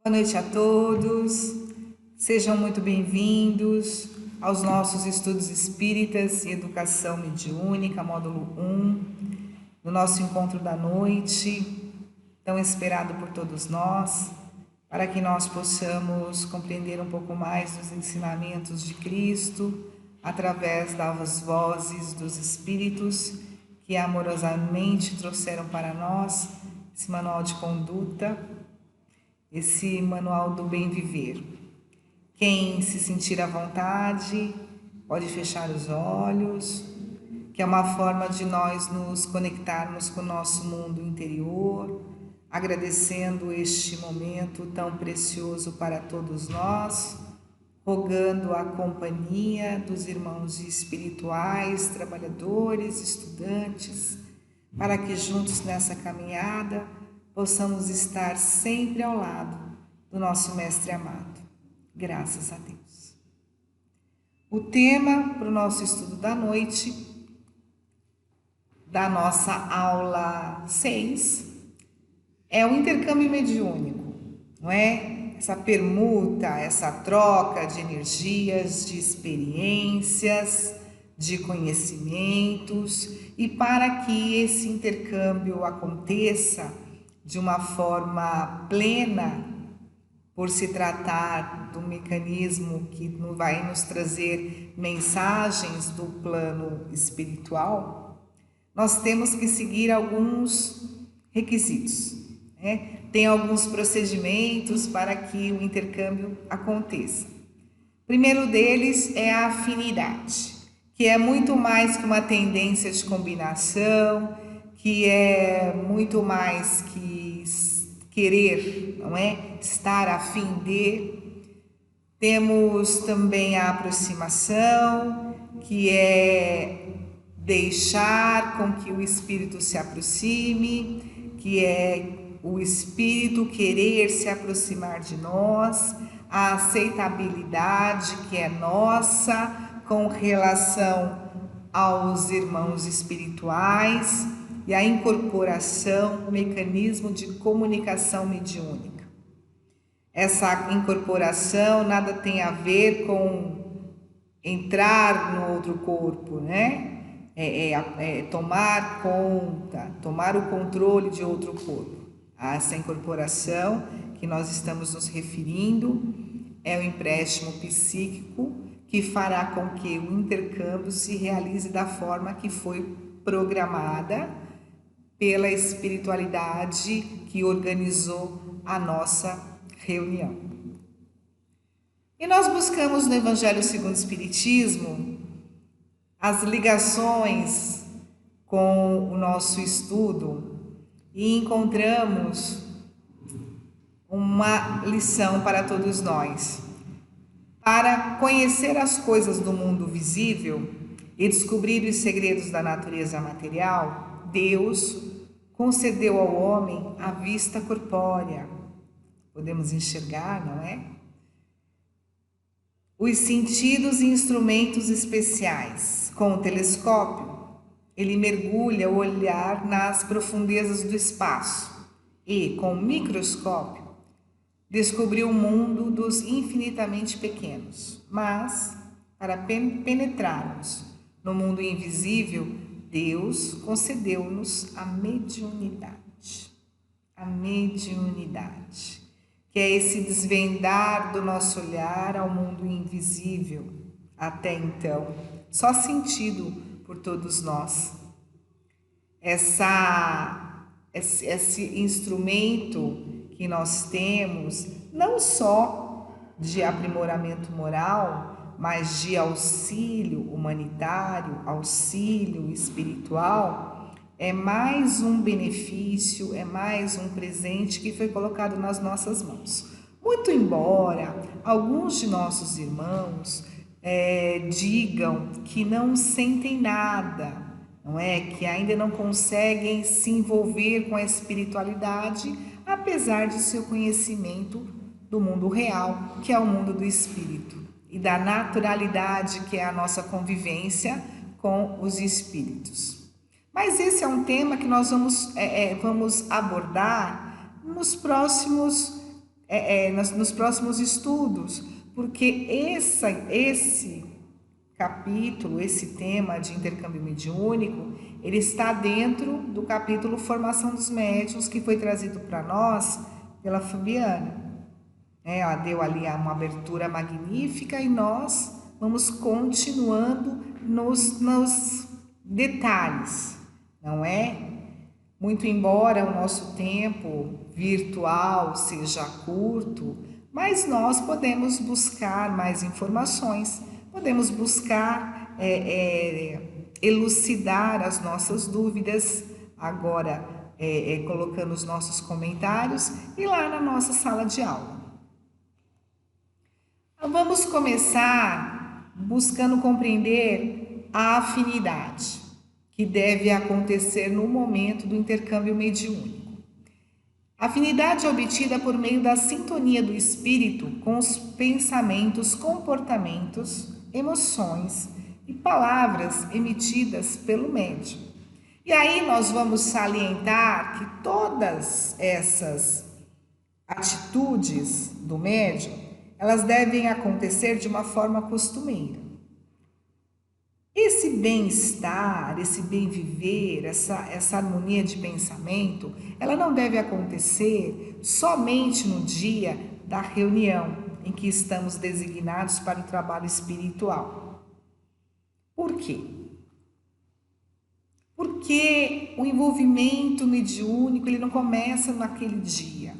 Boa noite a todos, sejam muito bem-vindos aos nossos estudos espíritas e educação mediúnica, módulo 1, no nosso encontro da noite, tão esperado por todos nós, para que nós possamos compreender um pouco mais dos ensinamentos de Cristo, através das vozes dos espíritos que amorosamente trouxeram para nós esse manual de conduta, esse manual do bem viver. Quem se sentir à vontade pode fechar os olhos, que é uma forma de nós nos conectarmos com o nosso mundo interior, agradecendo este momento tão precioso para todos nós, rogando a companhia dos irmãos espirituais, trabalhadores, estudantes, para que juntos nessa caminhada possamos estar sempre ao lado do nosso Mestre amado. Graças a Deus. O tema para o nosso estudo da noite, da nossa aula 6, é o intercâmbio mediúnico, não é? Essa permuta, essa troca de energias, de experiências, de conhecimentos, e para que esse intercâmbio aconteça de uma forma plena, por se tratar de um mecanismo que vai nos trazer mensagens do plano espiritual, nós temos que seguir alguns requisitos, né? Tem alguns procedimentos para que o intercâmbio aconteça. O primeiro deles é a afinidade, que é muito mais que uma tendência de combinação, que é muito mais que querer, não é? Estar a fim de. Temos também a aproximação, que é deixar com que o espírito se aproxime, que é o espírito querer se aproximar de nós, a aceitabilidade que é nossa com relação aos irmãos espirituais, e a incorporação, o mecanismo de comunicação mediúnica. Essa incorporação nada tem a ver com entrar no outro corpo, né? Tomar conta, tomar o controle de outro corpo. Essa incorporação que nós estamos nos referindo é o empréstimo psíquico que fará com que o intercâmbio se realize da forma que foi programada pela espiritualidade que organizou a nossa reunião. E nós buscamos no Evangelho segundo o Espiritismo as ligações com o nosso estudo e encontramos uma lição para todos nós. Para conhecer as coisas do mundo visível e descobrir os segredos da natureza material, Deus concedeu ao homem a vista corpórea. Podemos enxergar, não é? Os sentidos e instrumentos especiais. Com o telescópio, ele mergulha o olhar nas profundezas do espaço e, com o microscópio, descobriu o mundo dos infinitamente pequenos. Mas, para penetrarmos no mundo invisível, Deus concedeu-nos a mediunidade. A mediunidade, que é esse desvendar do nosso olhar ao mundo invisível, até então, só sentido por todos nós. Esse instrumento que nós temos, não só de aprimoramento moral, mas de auxílio humanitário, auxílio espiritual, é mais um benefício, é mais um presente que foi colocado nas nossas mãos. Muito embora alguns de nossos irmãos digam que não sentem nada, não é? Que ainda não conseguem se envolver com a espiritualidade, apesar de seu conhecimento do mundo real, que é o mundo do espírito, e da naturalidade que é a nossa convivência com os espíritos. Mas esse é um tema que nós vamos abordar nos próximos nos próximos estudos, porque esse capítulo, esse tema de intercâmbio mediúnico, ele está dentro do capítulo Formação dos Médiuns, que foi trazido para nós pela Fabiana. Ela deu ali uma abertura magnífica e nós vamos continuando nos detalhes, não é? Muito embora o nosso tempo virtual seja curto, mas nós podemos buscar mais informações, podemos buscar elucidar as nossas dúvidas, agora colocando os nossos comentários e lá na nossa sala de aula. Vamos começar buscando compreender a afinidade que deve acontecer no momento do intercâmbio mediúnico. A afinidade é obtida por meio da sintonia do espírito com os pensamentos, comportamentos, emoções e palavras emitidas pelo médium. E aí nós vamos salientar que todas essas atitudes do médium, elas devem acontecer de uma forma costumeira. Esse bem-estar, esse bem-viver, essa harmonia de pensamento, ela não deve acontecer somente no dia da reunião em que estamos designados para o trabalho espiritual. Por quê? Porque o envolvimento mediúnico ele não começa naquele dia.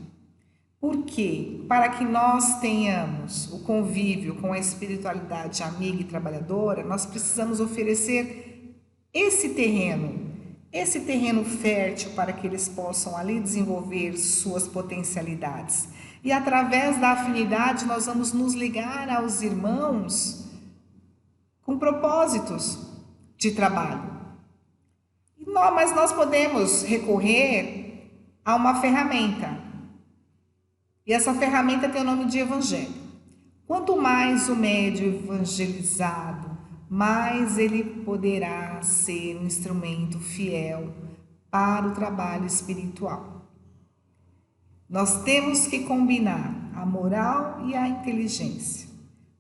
Por quê? Para que nós tenhamos o convívio com a espiritualidade amiga e trabalhadora, nós precisamos oferecer esse terreno fértil para que eles possam ali desenvolver suas potencialidades. E através da afinidade nós vamos nos ligar aos irmãos com propósitos de trabalho. Mas nós podemos recorrer a uma ferramenta. E essa ferramenta tem o nome de evangelho. Quanto mais o médium evangelizado, mais ele poderá ser um instrumento fiel para o trabalho espiritual. Nós temos que combinar a moral e a inteligência.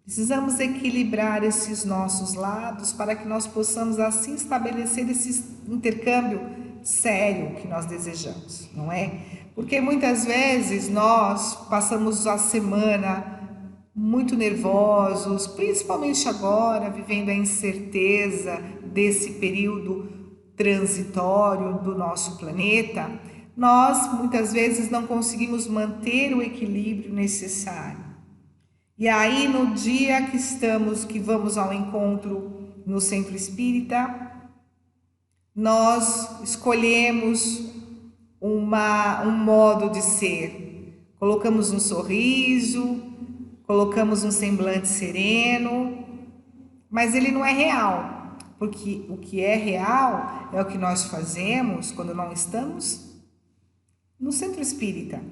Precisamos equilibrar esses nossos lados para que nós possamos assim estabelecer esse intercâmbio sério que nós desejamos, não é? Porque muitas vezes nós passamos a semana muito nervosos, principalmente agora, vivendo a incerteza desse período transitório do nosso planeta, nós muitas vezes não conseguimos manter o equilíbrio necessário. E aí no dia que vamos ao encontro no Centro Espírita, nós escolhemos um modo de ser, colocamos um sorriso, colocamos um semblante sereno, mas ele não é real, porque o que é real é o que nós fazemos quando não estamos no Centro Espírita.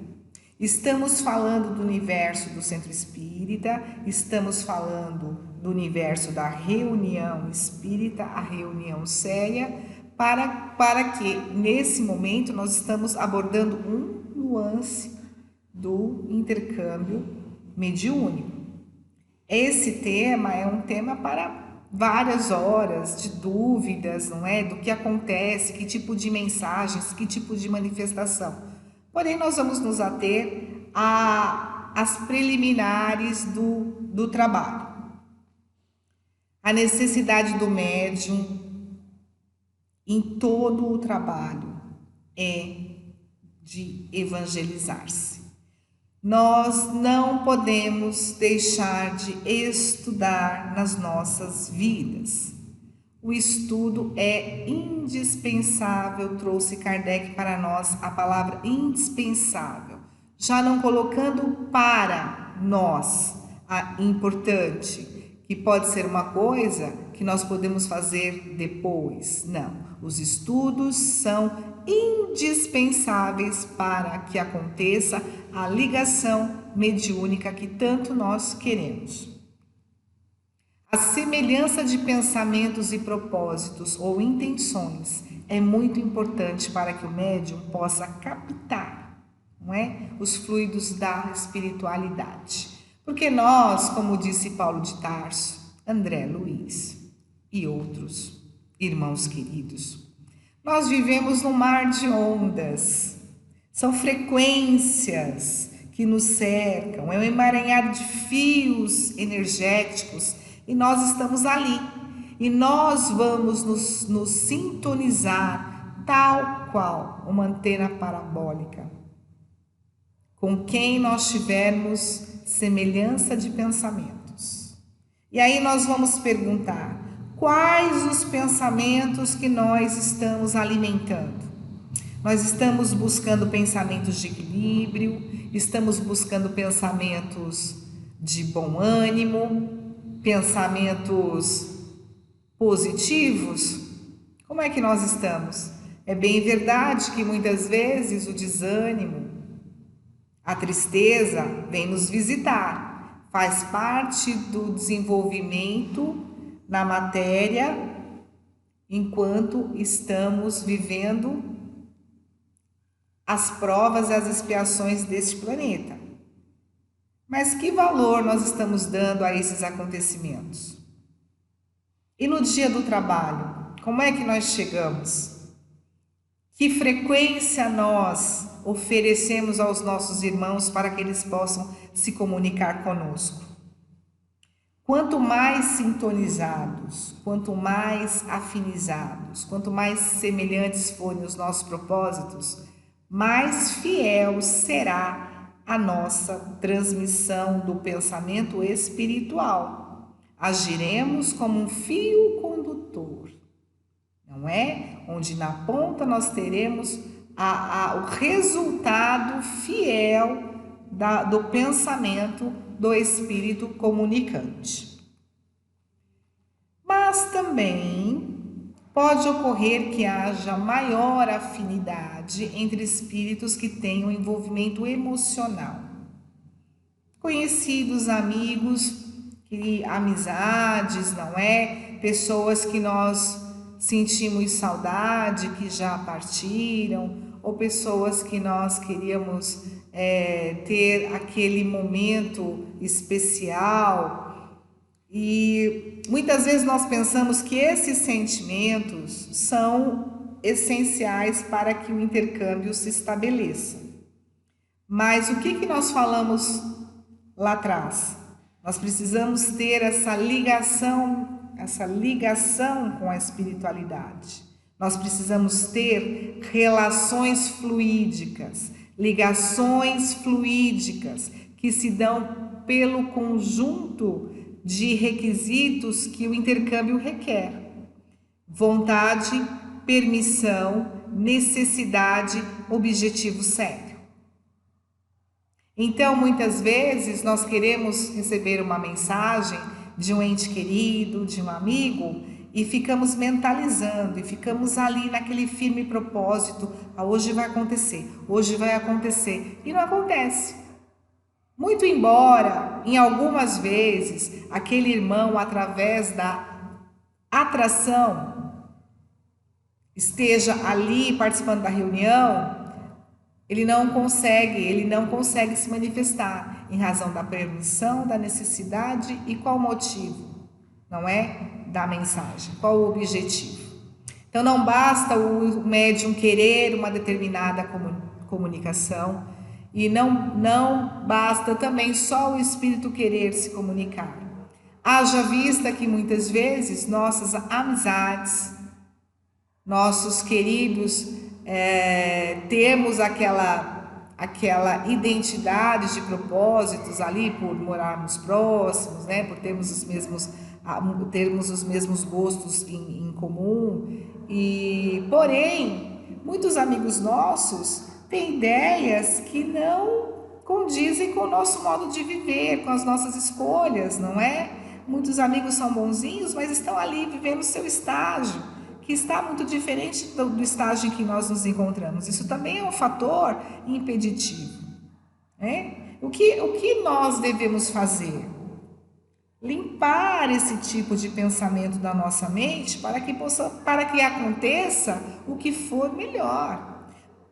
Estamos falando do universo do Centro Espírita, estamos falando do universo da reunião espírita, a reunião séria, para que nesse momento nós estamos abordando um nuance do intercâmbio mediúnico. Esse tema é um tema para várias horas de dúvidas, não é? Do que acontece, que tipo de mensagens, que tipo de manifestação. Porém, nós vamos nos ater às preliminares do trabalho. A necessidade do médium em todo o trabalho é de evangelizar-se. Nós não podemos deixar de estudar nas nossas vidas. O estudo é indispensável, trouxe Kardec para nós a palavra indispensável, já não colocando para nós a importante, que pode ser uma coisa que nós podemos fazer depois. Não, os estudos são indispensáveis para que aconteça a ligação mediúnica que tanto nós queremos. A semelhança de pensamentos e propósitos ou intenções é muito importante para que o médium possa captar não é? Os fluidos da espiritualidade. Porque nós, como disse Paulo de Tarso, André Luiz e outros irmãos queridos, nós vivemos num mar de ondas, são frequências que nos cercam, é um emaranhado de fios energéticos e nós estamos ali. E nós vamos nos sintonizar tal qual uma antena parabólica com quem nós tivermos semelhança de pensamentos. E aí nós vamos perguntar: quais os pensamentos que nós estamos alimentando? Nós estamos buscando pensamentos de equilíbrio, estamos buscando pensamentos de bom ânimo, pensamentos positivos? Como é que nós estamos? É bem verdade que muitas vezes o desânimo, a tristeza vem nos visitar, faz parte do desenvolvimento na matéria enquanto estamos vivendo as provas e as expiações deste planeta. Mas que valor nós estamos dando a esses acontecimentos? E no dia do trabalho, como é que nós chegamos? Que frequência nós oferecemos aos nossos irmãos para que eles possam se comunicar conosco? Quanto mais sintonizados, quanto mais afinizados, quanto mais semelhantes forem os nossos propósitos, mais fiel será a nossa transmissão do pensamento espiritual. Agiremos como um fio condutor, não é? Onde na ponta nós teremos o resultado fiel do pensamento do espírito comunicante. Mas também pode ocorrer que haja maior afinidade entre espíritos que tenham envolvimento emocional. Conhecidos, amigos, amizades, não é? Pessoas que nós sentimos saudade, que já partiram, ou pessoas que nós queríamos ter aquele momento especial. E muitas vezes nós pensamos que esses sentimentos são essenciais para que o intercâmbio se estabeleça. Mas o que nós falamos lá atrás? Nós precisamos ter essa ligação com a espiritualidade. Nós precisamos ter relações fluídicas, ligações fluídicas que se dão pelo conjunto de requisitos que o intercâmbio requer: vontade, permissão, necessidade, objetivo sério. Então, muitas vezes nós queremos receber uma mensagem de um ente querido, de um amigo, e ficamos mentalizando, e ficamos ali naquele firme propósito: hoje vai acontecer, e não acontece. Muito embora, em algumas vezes, aquele irmão, através da atração, esteja ali participando da reunião, ele não consegue se manifestar em razão da permissão, da necessidade. E qual o motivo? Não é? Da mensagem. Qual o objetivo? Então não basta o médium querer uma determinada comunicação, e não basta também só o espírito querer se comunicar. Haja vista que muitas vezes nossas amizades, nossos queridos, temos aquela identidade de propósitos ali por morarmos próximos, né? Por termos os mesmos gostos em comum. E porém, muitos amigos nossos têm ideias que não condizem com o nosso modo de viver, com as nossas escolhas, não é? Muitos amigos são bonzinhos, mas estão ali vivendo o seu estágio, que está muito diferente do estágio em que nós nos encontramos. Isso também é um fator impeditivo, né? O que nós devemos fazer? Limpar esse tipo de pensamento da nossa mente para que aconteça o que for melhor.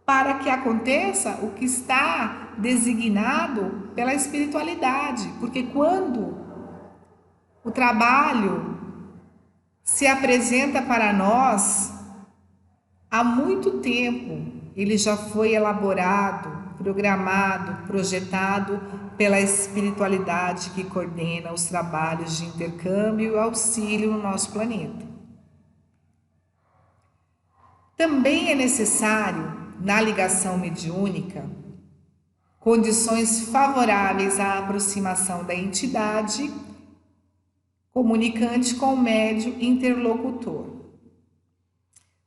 para que aconteça o que está designado pela espiritualidade. Porque quando o trabalho se apresenta para nós, há muito tempo ele já foi elaborado, programado, projetado pela espiritualidade que coordena os trabalhos de intercâmbio e auxílio no nosso planeta. Também é necessário, na ligação mediúnica, condições favoráveis à aproximação da entidade comunicante com o médium interlocutor.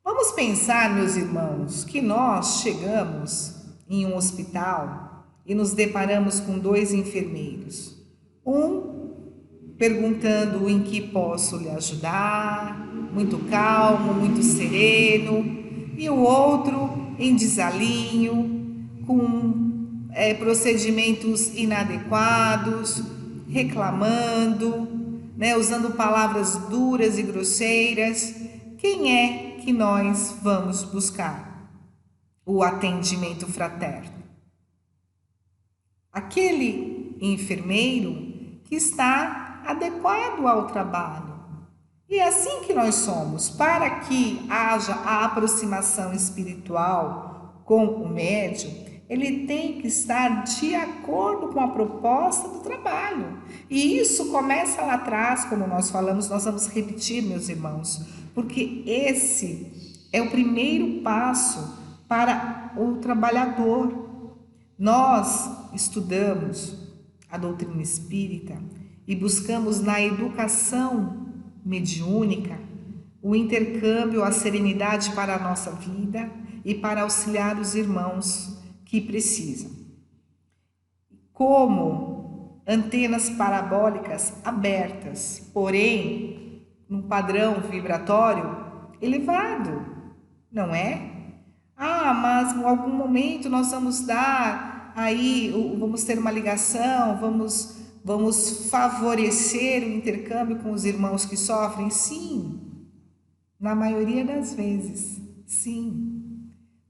Vamos pensar, meus irmãos, que nós chegamos em um hospital e nos deparamos com 2 enfermeiros. Um perguntando em que posso lhe ajudar, muito calmo, muito sereno, e o outro em desalinho, com procedimentos inadequados, reclamando, usando palavras duras e grosseiras. Quem é que nós vamos buscar? O atendimento fraterno. Aquele enfermeiro que está adequado ao trabalho. E é assim que nós somos. Para que haja a aproximação espiritual com o médium, ele tem que estar de acordo com a proposta do trabalho. E isso começa lá atrás, como nós falamos, nós vamos repetir, meus irmãos, porque esse é o primeiro passo para o trabalhador. Nós estudamos a doutrina espírita e buscamos na educação mediúnica o intercâmbio, a serenidade para a nossa vida e para auxiliar os irmãos que precisam. Como antenas parabólicas abertas, porém num padrão vibratório elevado, não é? Mas em algum momento nós vamos dar aí, vamos ter uma ligação, vamos favorecer o intercâmbio com os irmãos que sofrem? Sim, na maioria das vezes, sim.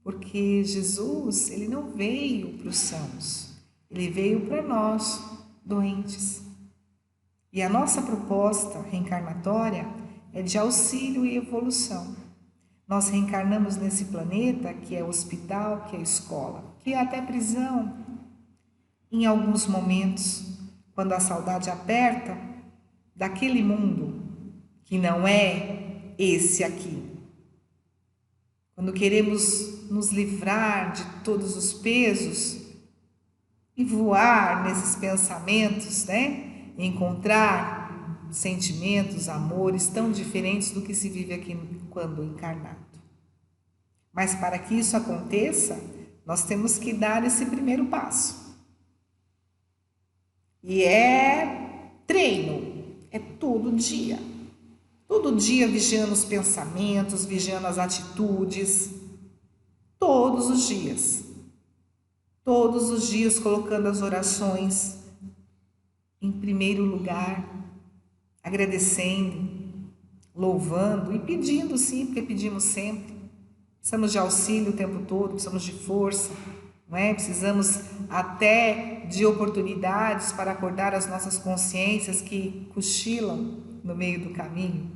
Porque Jesus, ele não veio para os sãos, ele veio para nós, doentes. E a nossa proposta reencarnatória é de auxílio e evolução. Nós reencarnamos nesse planeta que é hospital, que é escola, que é até prisão. Em alguns momentos, quando a saudade aperta, daquele mundo que não é esse aqui. Quando queremos nos livrar de todos os pesos e voar nesses pensamentos, encontrar sentimentos, amores tão diferentes do que se vive aqui quando encarnado. Mas para que isso aconteça, nós temos que dar esse primeiro passo. E é treino, é todo dia vigiando os pensamentos, vigiando as atitudes, todos os dias colocando as orações em primeiro lugar, agradecendo, louvando e pedindo, sim, porque pedimos sempre. Precisamos de auxílio o tempo todo, precisamos de força, não é? Precisamos até de oportunidades para acordar as nossas consciências que cochilam no meio do caminho.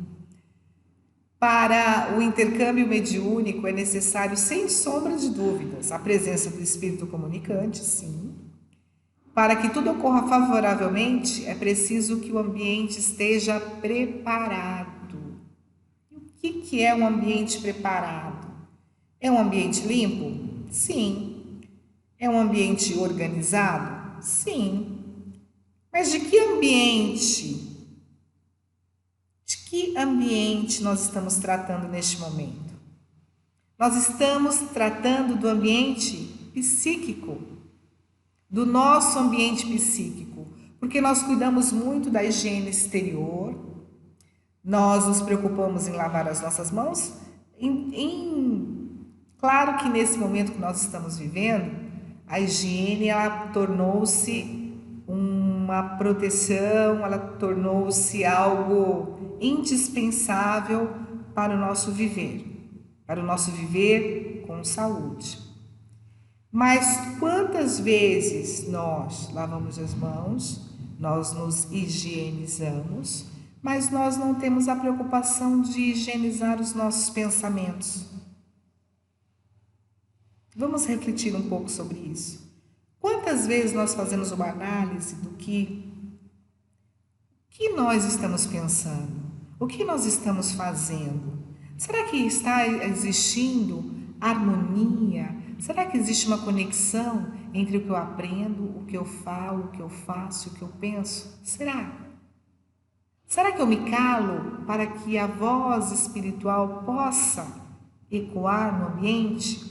Para o intercâmbio mediúnico é necessário, sem sombra de dúvidas, a presença do espírito comunicante, sim. Para que tudo ocorra favoravelmente, é preciso que o ambiente esteja preparado. E o que é um ambiente preparado? É um ambiente limpo? Sim. É um ambiente organizado? Sim. Mas de que ambiente? De que ambiente nós estamos tratando neste momento? Nós estamos tratando do ambiente psíquico, do nosso ambiente psíquico, porque nós cuidamos muito da higiene exterior, nós nos preocupamos em lavar as nossas mãos, claro que nesse momento que nós estamos vivendo, a higiene ela tornou-se uma proteção, ela tornou-se algo indispensável para o nosso viver com saúde. Mas quantas vezes nós lavamos as mãos, nós nos higienizamos, mas nós não temos a preocupação de higienizar os nossos pensamentos? Vamos refletir um pouco sobre isso. Quantas vezes nós fazemos uma análise do que nós estamos pensando? O que nós estamos fazendo? Será que está existindo harmonia? Será que existe uma conexão entre o que eu aprendo, o que eu falo, o que eu faço, o que eu penso? Será? Será que eu me calo para que a voz espiritual possa ecoar no ambiente?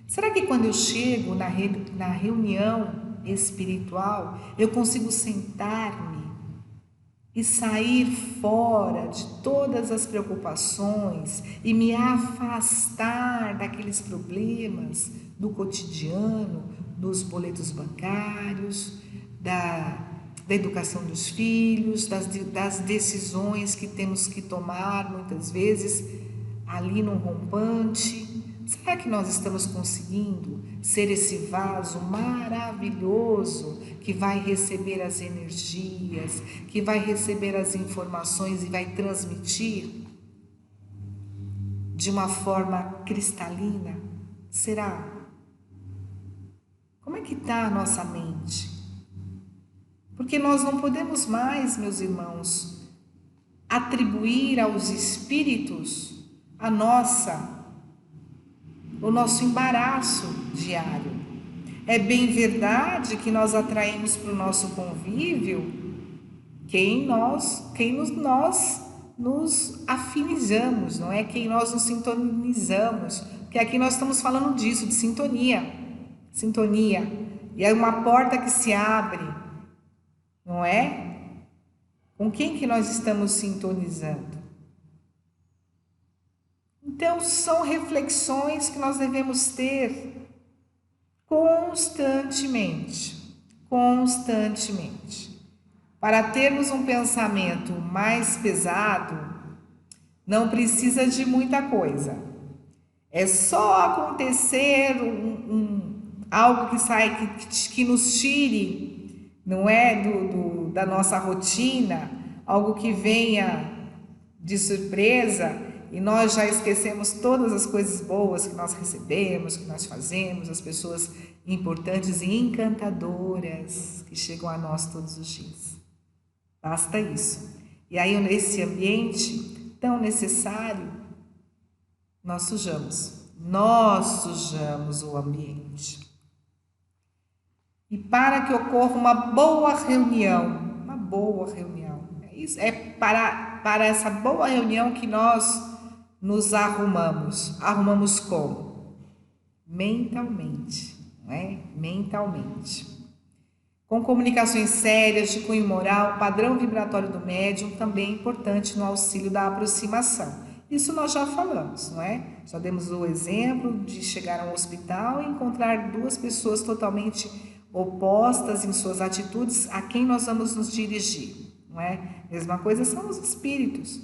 Será que quando eu chego na reunião espiritual, eu consigo sentar-me e sair fora de todas as preocupações e me afastar daqueles problemas do cotidiano, dos boletos bancários, da educação dos filhos, das decisões que temos que tomar muitas vezes ali num rompante? Será que nós estamos conseguindo ser esse vaso maravilhoso que vai receber as energias, que vai receber as informações e vai transmitir de uma forma cristalina? Será? Como é que está a nossa mente? Porque nós não podemos mais, meus irmãos, atribuir aos espíritos o nosso embaraço diário. É bem verdade que nós atraímos para o nosso convívio quem nós nos afinizamos, não é? Quem nós nos sintonizamos. Porque aqui nós estamos falando disso, de sintonia. Sintonia. E é uma porta que se abre, não é? Com quem que nós estamos sintonizando? Então, são reflexões que nós devemos ter constantemente. Para termos um pensamento mais pesado, não precisa de muita coisa. É só acontecer algo que nos tire, não é, da nossa rotina, algo que venha de surpresa, e nós já esquecemos todas as coisas boas que nós recebemos, que nós fazemos, as pessoas importantes e encantadoras que chegam a nós todos os dias. Basta isso. E aí, nesse ambiente tão necessário, nós sujamos o ambiente. E para que ocorra uma boa reunião, é para essa boa reunião que nós nos arrumamos. Arrumamos como? Mentalmente, não é? Mentalmente. Com comunicações sérias, de cunho moral, o padrão vibratório do médium também é importante no auxílio da aproximação. Isso nós já falamos, não é? Já demos o exemplo de chegar a um hospital e encontrar duas pessoas totalmente opostas em suas atitudes a quem nós vamos nos dirigir, não é? Mesma coisa são os espíritos.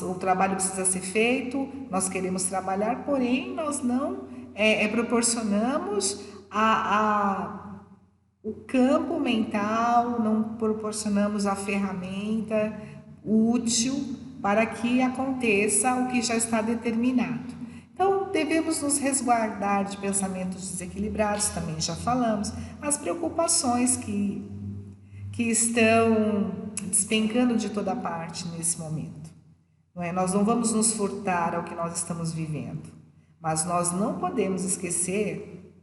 O trabalho precisa ser feito, nós queremos trabalhar, porém nós não proporcionamos o campo mental, não proporcionamos a ferramenta útil para que aconteça o que já está determinado. Então, devemos nos resguardar de pensamentos desequilibrados, também já falamos, as preocupações que estão despencando de toda parte nesse momento. Não é? Nós não vamos nos furtar ao que nós estamos vivendo, mas nós não podemos esquecer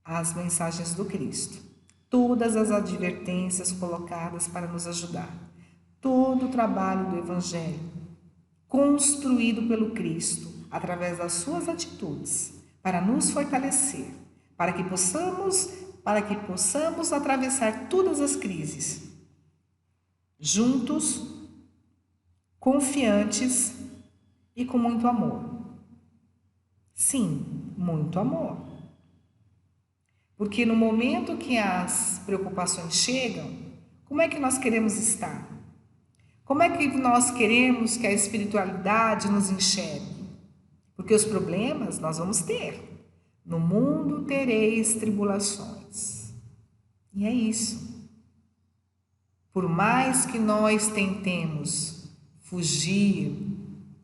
as mensagens do Cristo, todas as advertências colocadas para nos ajudar, todo o trabalho do Evangelho construído pelo Cristo através das suas atitudes para nos fortalecer, para que possamos atravessar todas as crises juntos, confiantes e com muito amor. Sim, muito amor. Porque no momento que as preocupações chegam, como é que nós queremos estar? Como é que nós queremos que a espiritualidade nos enxergue? Porque os problemas nós vamos ter. No mundo tereis tribulações. E é isso. Por mais que nós tentemos fugir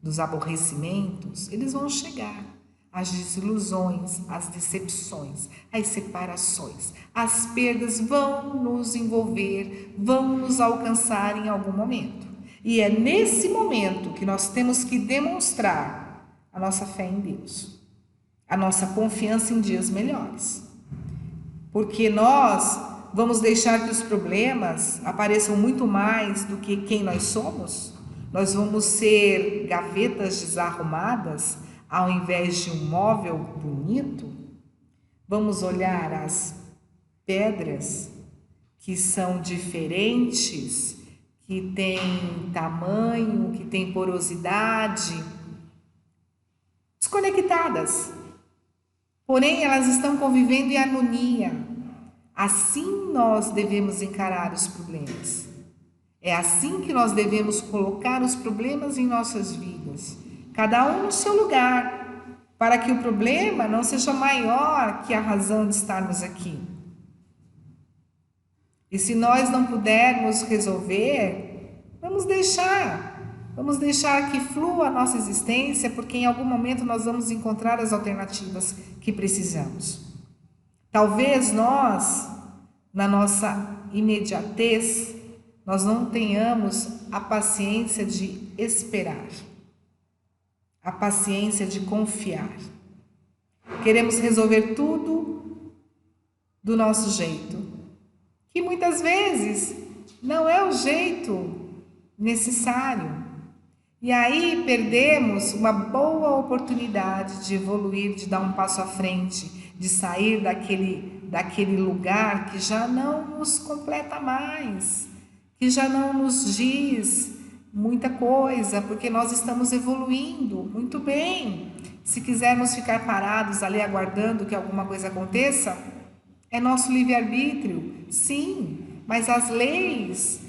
dos aborrecimentos, eles vão chegar. As desilusões, as decepções, as separações, as perdas vão nos envolver, vão nos alcançar em algum momento. E é nesse momento que nós temos que demonstrar a nossa fé em Deus, a nossa confiança em dias melhores. Porque nós vamos deixar que os problemas apareçam muito mais do que quem nós somos? Nós vamos ser gavetas desarrumadas ao invés de um móvel bonito? Vamos olhar as pedras que são diferentes, que têm tamanho, que têm porosidade, desconectadas. Porém, elas estão convivendo em harmonia. Assim nós devemos encarar os problemas. É assim que nós devemos colocar os problemas em nossas vidas. Cada um no seu lugar, para que o problema não seja maior que a razão de estarmos aqui. E se nós não pudermos resolver, vamos deixar que flua a nossa existência, porque em algum momento nós vamos encontrar as alternativas que precisamos. Talvez nós, na nossa imediatez, nós não tenhamos a paciência de esperar, a paciência de confiar. Queremos resolver tudo do nosso jeito, que muitas vezes não é o jeito necessário. E aí perdemos uma boa oportunidade de evoluir, de dar um passo à frente, de sair daquele lugar que já não nos completa mais, que já não nos diz muita coisa, porque nós estamos evoluindo muito bem. Se quisermos ficar parados ali aguardando que alguma coisa aconteça, é nosso livre-arbítrio, sim, mas as leis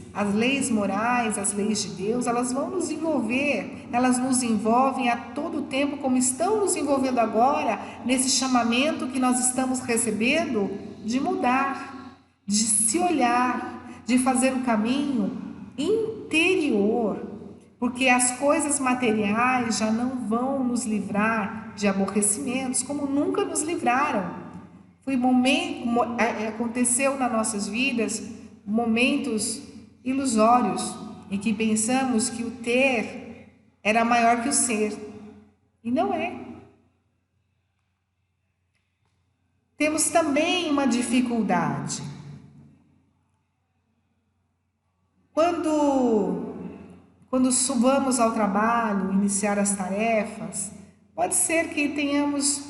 morais, as leis de Deus, elas vão nos envolver, elas nos envolvem a todo tempo, como estão nos envolvendo agora, nesse chamamento que nós estamos recebendo de mudar, de se olhar, de fazer um caminho interior, porque as coisas materiais já não vão nos livrar de aborrecimentos, como nunca nos livraram. Aconteceu nas nossas vidas momentos ilusórios em que pensamos que o ter era maior que o ser, e não é. Temos também uma dificuldade. Quando subamos ao trabalho, iniciar as tarefas, pode ser que tenhamos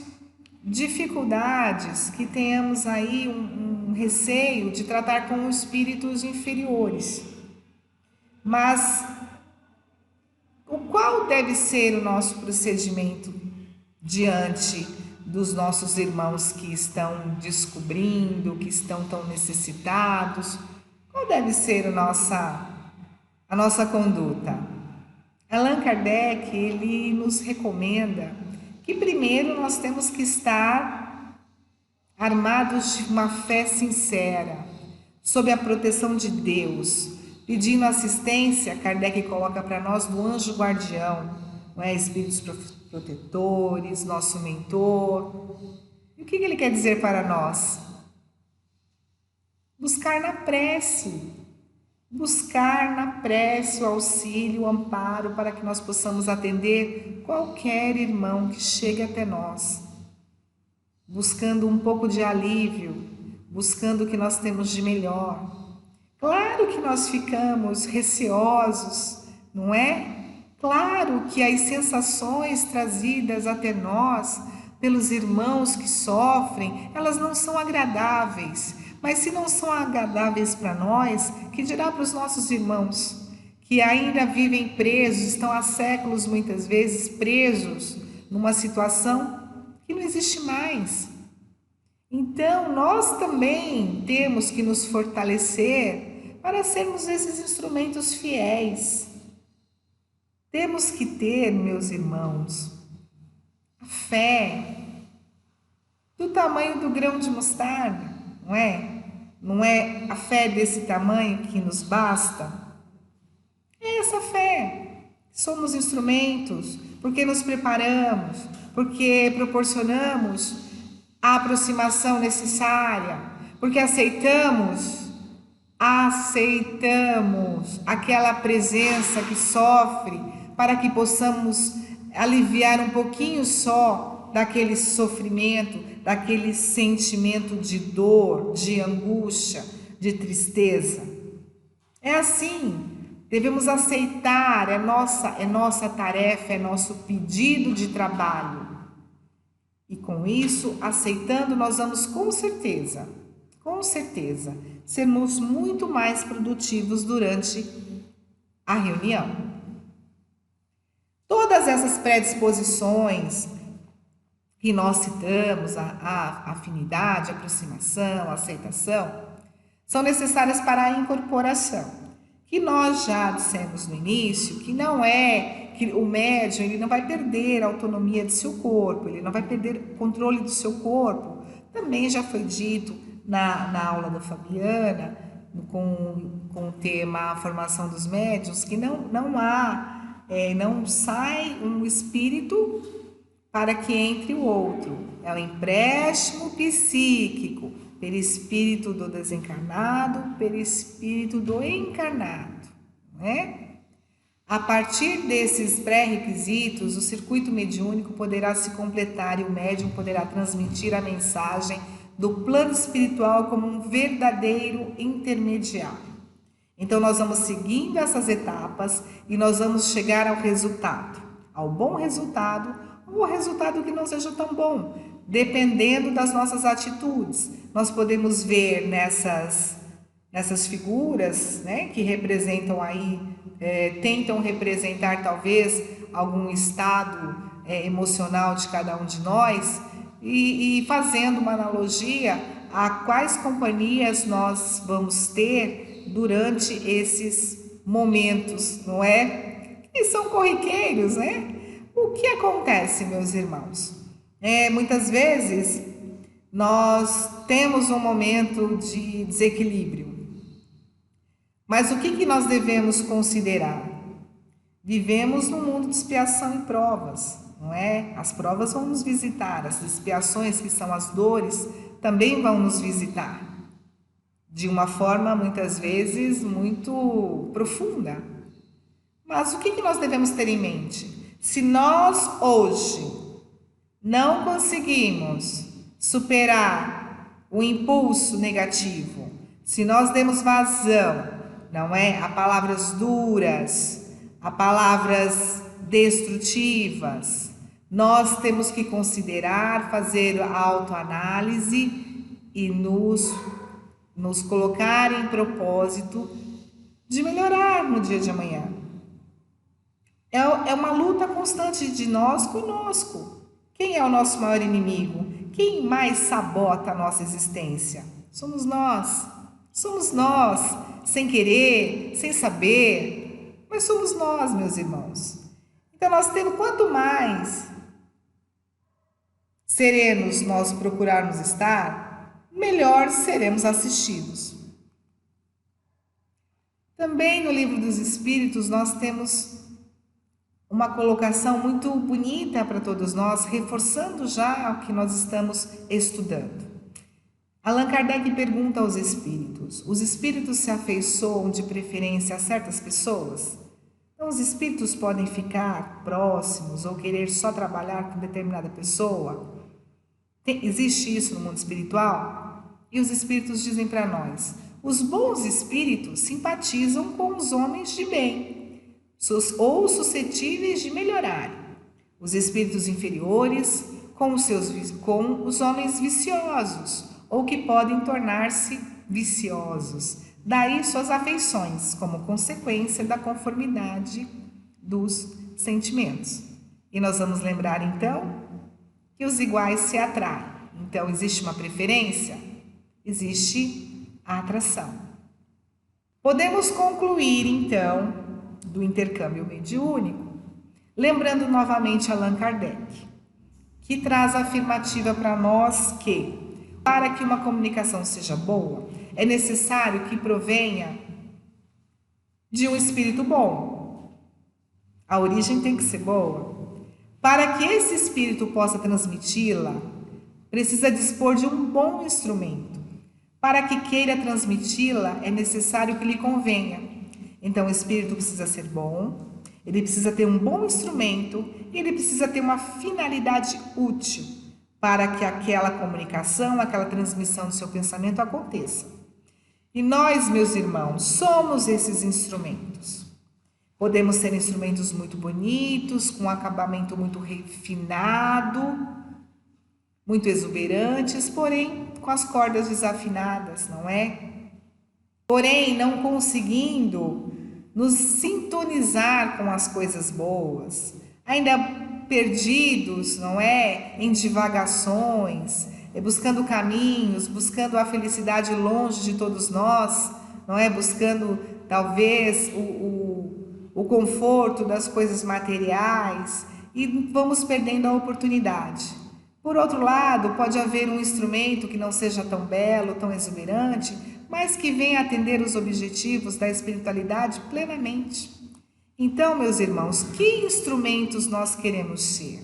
dificuldades, que tenhamos aí um receio de tratar com espíritos inferiores. Mas qual deve ser o nosso procedimento diante dos nossos irmãos que estão descobrindo, que estão tão necessitados? Qual deve ser a nossa conduta? Allan Kardec, ele nos recomenda que primeiro nós temos que estar armados de uma fé sincera, sob a proteção de Deus, pedindo assistência. Kardec coloca para nós do anjo guardião, não é? Espíritos protetores, nosso mentor. E o que ele quer dizer para nós? Buscar na prece o auxílio, o amparo, para que nós possamos atender qualquer irmão que chegue até nós, buscando um pouco de alívio, buscando o que nós temos de melhor. Claro que nós ficamos receosos, não é? Claro que as sensações trazidas até nós pelos irmãos que sofrem, elas não são agradáveis. Mas se não são agradáveis para nós, que dirá para os nossos irmãos que ainda vivem presos, estão há séculos muitas vezes presos numa situação que não existe mais. Então, nós também temos que nos fortalecer para sermos esses instrumentos fiéis. Temos que ter, meus irmãos, a fé do tamanho do grão de mostarda, não é? Não é a fé desse tamanho que nos basta? É essa fé. Somos instrumentos, porque nos preparamos, porque proporcionamos a aproximação necessária, porque aceitamos aquela presença que sofre, para que possamos aliviar um pouquinho só daquele sofrimento, daquele sentimento de dor, de angústia, de tristeza. É assim, devemos aceitar, é nossa tarefa, é nosso pedido de trabalho. E com isso, aceitando, nós vamos com certeza, sermos muito mais produtivos durante a reunião. Todas essas predisposições que nós citamos, a afinidade, a aproximação, a aceitação, são necessárias para a incorporação, que nós já dissemos no início, que não é que o médium ele não vai perder a autonomia de seu corpo, ele não vai perder o controle do seu corpo. Também já foi dito na aula da Fabiana, com o tema Formação dos Médiuns, que não sai um espírito para que entre o outro. É o empréstimo psíquico, perispírito do desencarnado, perispírito do encarnado, não é? A partir desses pré-requisitos, o circuito mediúnico poderá se completar e o médium poderá transmitir a mensagem do plano espiritual como um verdadeiro intermediário. Então, nós vamos seguindo essas etapas e nós vamos chegar ao resultado, ao bom resultado, ou ao resultado que não seja tão bom, dependendo das nossas atitudes. Nós podemos ver nessas figuras, né, que representam aí, tentam representar talvez algum estado emocional de cada um de nós e fazendo uma analogia a quais companhias nós vamos ter durante esses momentos, não é? Que são corriqueiros, né? O que acontece, meus irmãos? Muitas vezes nós temos um momento de desequilíbrio. Mas o que nós devemos considerar? Vivemos num mundo de expiação e provas, não é? As provas vão nos visitar, as expiações, que são as dores, também vão nos visitar. De uma forma, muitas vezes, muito profunda. Mas o que nós devemos ter em mente? Se nós, hoje, não conseguimos superar o impulso negativo, se nós demos vazão, não é, a palavras duras, a palavras destrutivas, nós temos que considerar, fazer a autoanálise e nos colocar em propósito de melhorar no dia de amanhã. É uma luta constante de nós conosco. Quem é o nosso maior inimigo? Quem mais sabota a nossa existência? Somos nós. Somos nós, sem querer, sem saber, mas somos nós, meus irmãos. Então nós temos, quanto mais serenos nós procurarmos estar, melhor seremos assistidos. Também no Livro dos Espíritos nós temos uma colocação muito bonita para todos nós, reforçando já o que nós estamos estudando. Allan Kardec pergunta aos espíritos: os espíritos se afeiçoam de preferência a certas pessoas? Então, os espíritos podem ficar próximos ou querer só trabalhar com determinada pessoa? Existe isso no mundo espiritual? E os espíritos dizem para nós: os bons espíritos simpatizam com os homens de bem, ou suscetíveis de melhorar. Os espíritos inferiores com os homens viciosos, ou que podem tornar-se viciosos. Daí suas afeições, como consequência da conformidade dos sentimentos. E nós vamos lembrar, então, que os iguais se atraem. Então, existe uma preferência? Existe a atração. Podemos concluir, então, do intercâmbio mediúnico, lembrando novamente Allan Kardec, que traz a afirmativa para nós que, para que uma comunicação seja boa, é necessário que provenha de um espírito bom. A origem tem que ser boa. Para que esse espírito possa transmiti-la, precisa dispor de um bom instrumento. Para que queira transmiti-la, é necessário que lhe convenha. Então, o espírito precisa ser bom, ele precisa ter um bom instrumento e ele precisa ter uma finalidade útil para que aquela comunicação, aquela transmissão do seu pensamento aconteça. E nós, meus irmãos, somos esses instrumentos. Podemos ser instrumentos muito bonitos, com um acabamento muito refinado, muito exuberantes, porém com as cordas desafinadas, não é? Porém, não conseguindo nos sintonizar com as coisas boas, ainda perdidos, não é? Em divagações, buscando caminhos, buscando a felicidade longe de todos nós, não é? Buscando talvez o conforto das coisas materiais e vamos perdendo a oportunidade. Por outro lado, pode haver um instrumento que não seja tão belo, tão exuberante, mas que venha atender os objetivos da espiritualidade plenamente. Então, meus irmãos, que instrumentos nós queremos ser?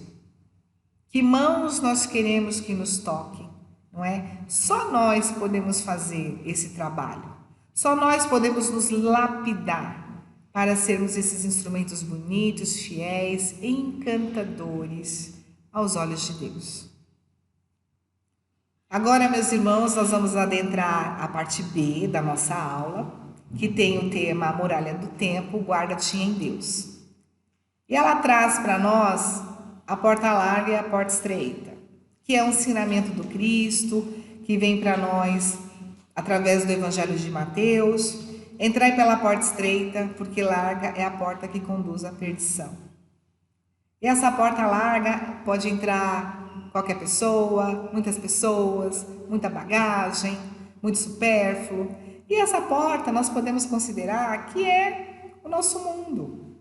Que mãos nós queremos que nos toquem, não é? Só nós podemos fazer esse trabalho. Só nós podemos nos lapidar para sermos esses instrumentos bonitos, fiéis, encantadores aos olhos de Deus. Agora, meus irmãos, nós vamos adentrar a parte B da nossa aula, que tem o tema A Muralha do Tempo, guarda-te em Deus. E ela traz para nós a porta larga e a porta estreita, que é um ensinamento do Cristo, que vem para nós através do Evangelho de Mateus. Entrai pela porta estreita, porque larga é a porta que conduz à perdição. E essa porta larga pode entrar qualquer pessoa, muitas pessoas, muita bagagem, muito supérfluo. E essa porta nós podemos considerar que é o nosso mundo,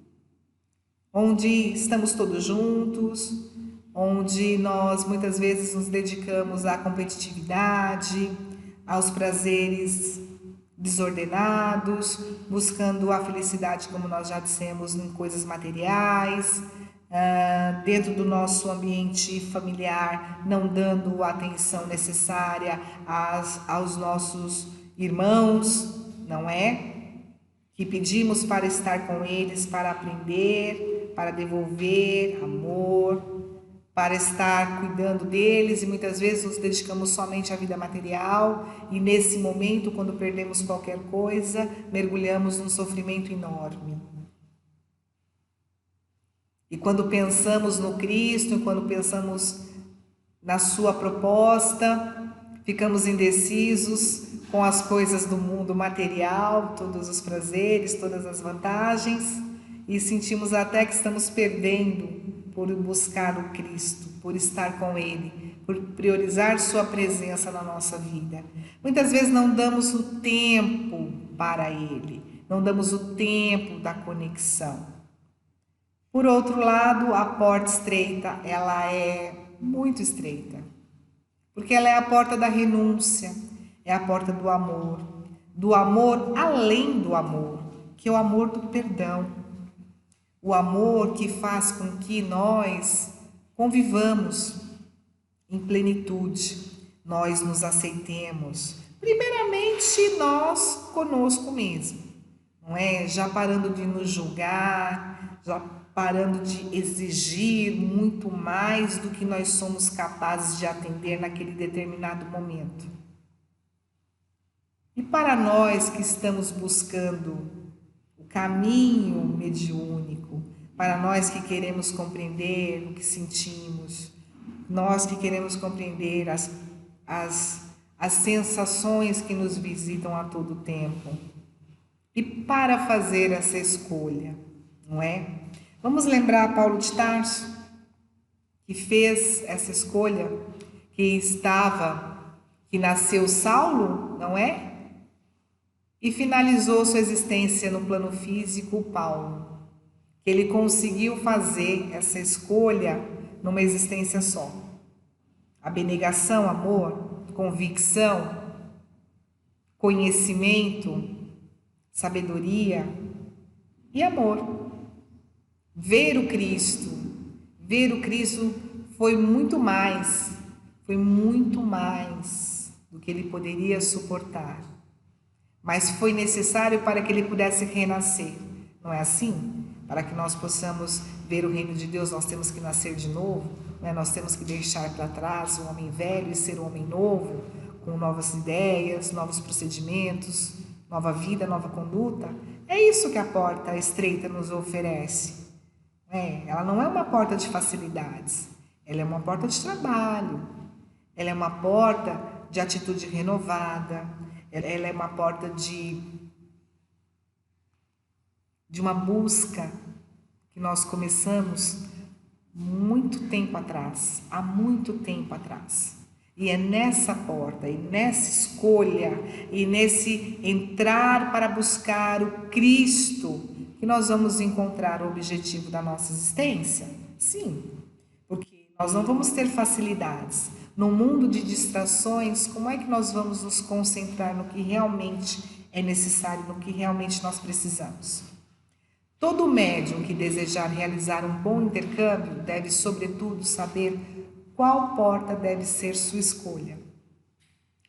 onde estamos todos juntos, onde nós muitas vezes nos dedicamos à competitividade, aos prazeres desordenados, buscando a felicidade, como nós já dissemos, em coisas materiais, dentro do nosso ambiente familiar, não dando a atenção necessária aos nossos irmãos, não é? Que pedimos para estar com eles, para aprender, para devolver amor, para estar cuidando deles, e muitas vezes nos dedicamos somente à vida material, e nesse momento, quando perdemos qualquer coisa, mergulhamos num sofrimento enorme. E quando pensamos no Cristo, quando pensamos na sua proposta, ficamos indecisos com as coisas do mundo material, todos os prazeres, todas as vantagens, e sentimos até que estamos perdendo por buscar o Cristo, por estar com Ele, por priorizar sua presença na nossa vida. Muitas vezes não damos o tempo para Ele, não damos o tempo da conexão. Por outro lado, a porta estreita, ela é muito estreita, porque ela é a porta da renúncia, é a porta do amor além do amor, que é o amor do perdão, o amor que faz com que nós convivamos em plenitude, nós nos aceitemos, primeiramente nós conosco mesmo, não é? Já parando de nos julgar, já parando de exigir muito mais do que nós somos capazes de atender naquele determinado momento. E para nós que estamos buscando o caminho mediúnico, para nós que queremos compreender o que sentimos, nós que queremos compreender as sensações que nos visitam a todo tempo, e para fazer essa escolha, não é? Vamos lembrar Paulo de Tarso, que fez essa escolha, que nasceu Saulo, não é? E finalizou sua existência no plano físico, Paulo. Que ele conseguiu fazer essa escolha numa existência só. abnegação, amor, convicção, conhecimento, sabedoria e amor. Ver o Cristo foi muito mais do que ele poderia suportar. Mas foi necessário para que ele pudesse renascer. Não é assim? Para que nós possamos ver o reino de Deus, nós temos que nascer de novo, né? Nós temos que deixar para trás o homem velho e ser um homem novo, com novas ideias, novos procedimentos, nova vida, nova conduta. É isso que a porta estreita nos oferece. Ela não é uma porta de facilidades, ela é uma porta de trabalho, ela é uma porta de atitude renovada, ela é uma porta de uma busca que nós começamos muito tempo atrás, há muito tempo atrás. E é nessa porta, e nessa escolha, e nesse entrar para buscar o Cristo que nós vamos encontrar o objetivo da nossa existência? Sim, porque nós não vamos ter facilidades. No mundo de distrações, como é que nós vamos nos concentrar no que realmente é necessário, no que realmente nós precisamos? Todo médium que desejar realizar um bom intercâmbio deve, sobretudo, saber qual porta deve ser sua escolha.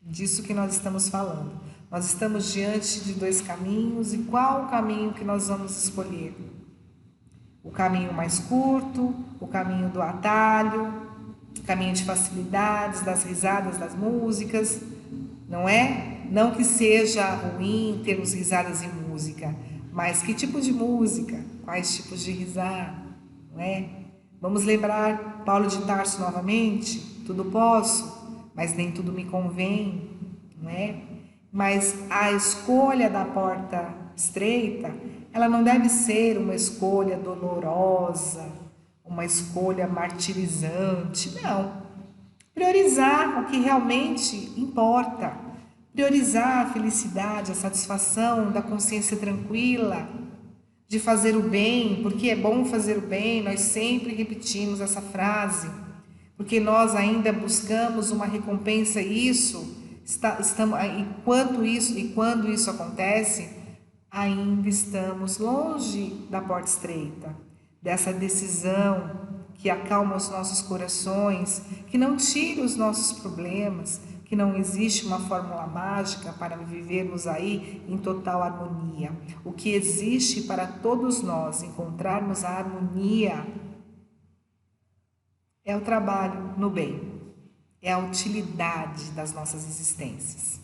Disso que nós estamos falando. Nós estamos diante de dois caminhos, e qual o caminho que nós vamos escolher? O caminho mais curto, o caminho do atalho, o caminho de facilidades, das risadas, das músicas, não é? Não que seja ruim termos risadas e música, mas que tipo de música? Quais tipos de risada? Não é? Vamos lembrar Paulo de Tarso novamente? Tudo posso, mas nem tudo me convém, não é? Mas a escolha da porta estreita, ela não deve ser uma escolha dolorosa, uma escolha martirizante, não. Priorizar o que realmente importa, priorizar a felicidade, a satisfação da consciência tranquila, de fazer o bem, porque é bom fazer o bem, nós sempre repetimos essa frase, porque nós ainda buscamos uma recompensa, e quando isso acontece, ainda estamos longe da porta estreita, dessa decisão que acalma os nossos corações, que não tira os nossos problemas, que não existe uma fórmula mágica para vivermos aí em total harmonia. O que existe para todos nós encontrarmos a harmonia é o trabalho no bem, é a utilidade das nossas existências.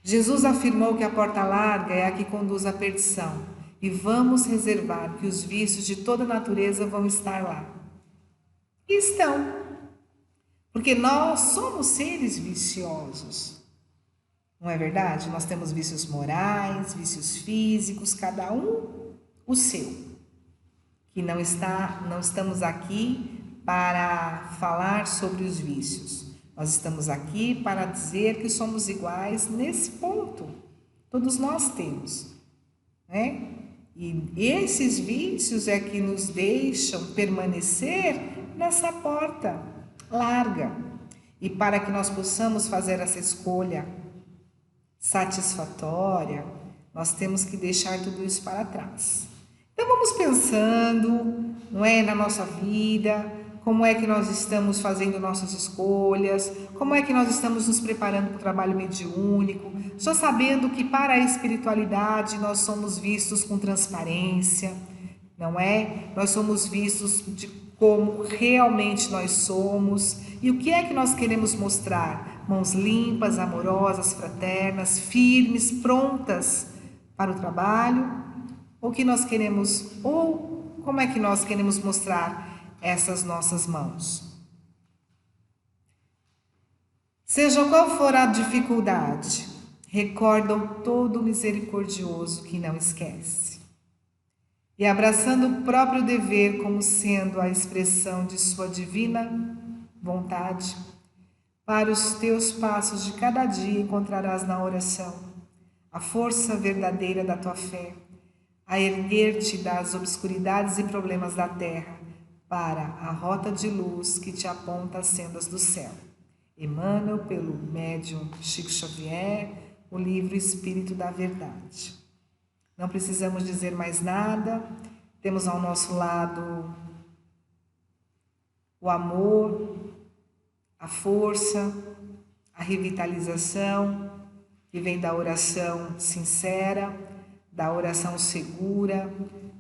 Jesus afirmou que a porta larga é a que conduz à perdição, e vamos reservar que os vícios de toda natureza vão estar lá. E estão, porque nós somos seres viciosos, não é verdade? Nós temos vícios morais, vícios físicos, cada um o seu, que não estamos aqui para falar sobre os vícios. Nós estamos aqui para dizer que somos iguais nesse ponto. Todos nós temos, né? E esses vícios é que nos deixam permanecer nessa porta larga. E para que nós possamos fazer essa escolha satisfatória, nós temos que deixar tudo isso para trás. Então vamos pensando, não é, na nossa vida, como é que nós estamos fazendo nossas escolhas, como é que nós estamos nos preparando para o trabalho mediúnico, já sabendo que para a espiritualidade nós somos vistos com transparência, não é? Nós somos vistos de como realmente nós somos. E o que é que nós queremos mostrar? Mãos limpas, amorosas, fraternas, firmes, prontas para o trabalho? Ou como é que nós queremos mostrar essas nossas mãos? Seja qual for a dificuldade, recorda o todo misericordioso que não esquece. E abraçando o próprio dever como sendo a expressão de sua divina vontade, para os teus passos de cada dia encontrarás na oração a força verdadeira da tua fé, a erguer-te das obscuridades e problemas da terra, para a rota de luz que te aponta as sendas do céu. Emmanuel, pelo médium Chico Xavier, o livro Espírito da Verdade. Não precisamos dizer mais nada, temos ao nosso lado o amor, a força, a revitalização, que vem da oração sincera, da oração segura,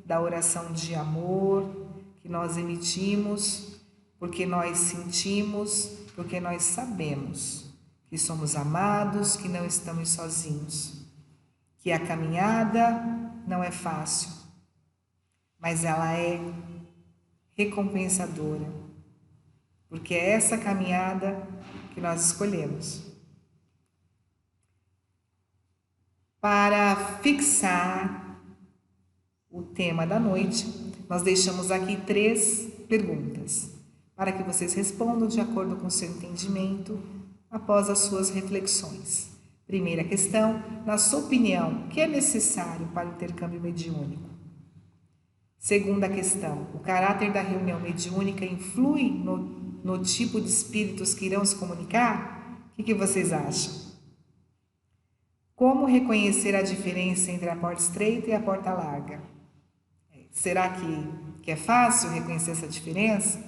da oração de amor, que nós emitimos, porque nós sentimos, porque nós sabemos que somos amados, que não estamos sozinhos, que a caminhada não é fácil, mas ela é recompensadora, porque é essa caminhada que nós escolhemos. Para fixar o tema da noite, nós deixamos aqui 3 perguntas, para que vocês respondam de acordo com o seu entendimento, após as suas reflexões. Primeira questão, na sua opinião, o que é necessário para o intercâmbio mediúnico? Segunda questão, o caráter da reunião mediúnica influi no tipo de espíritos que irão se comunicar? O que vocês acham? Como reconhecer a diferença entre a porta estreita e a porta larga? Será que é fácil reconhecer essa diferença?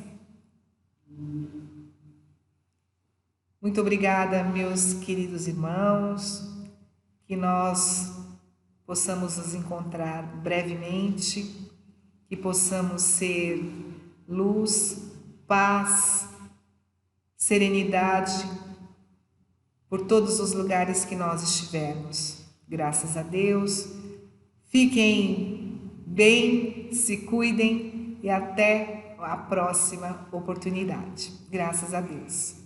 Muito obrigada, meus queridos irmãos, que nós possamos nos encontrar brevemente, que possamos ser luz, paz, serenidade por todos os lugares que nós estivermos. Graças a Deus. Fiquem bem, se cuidem e até a próxima oportunidade. Graças a Deus.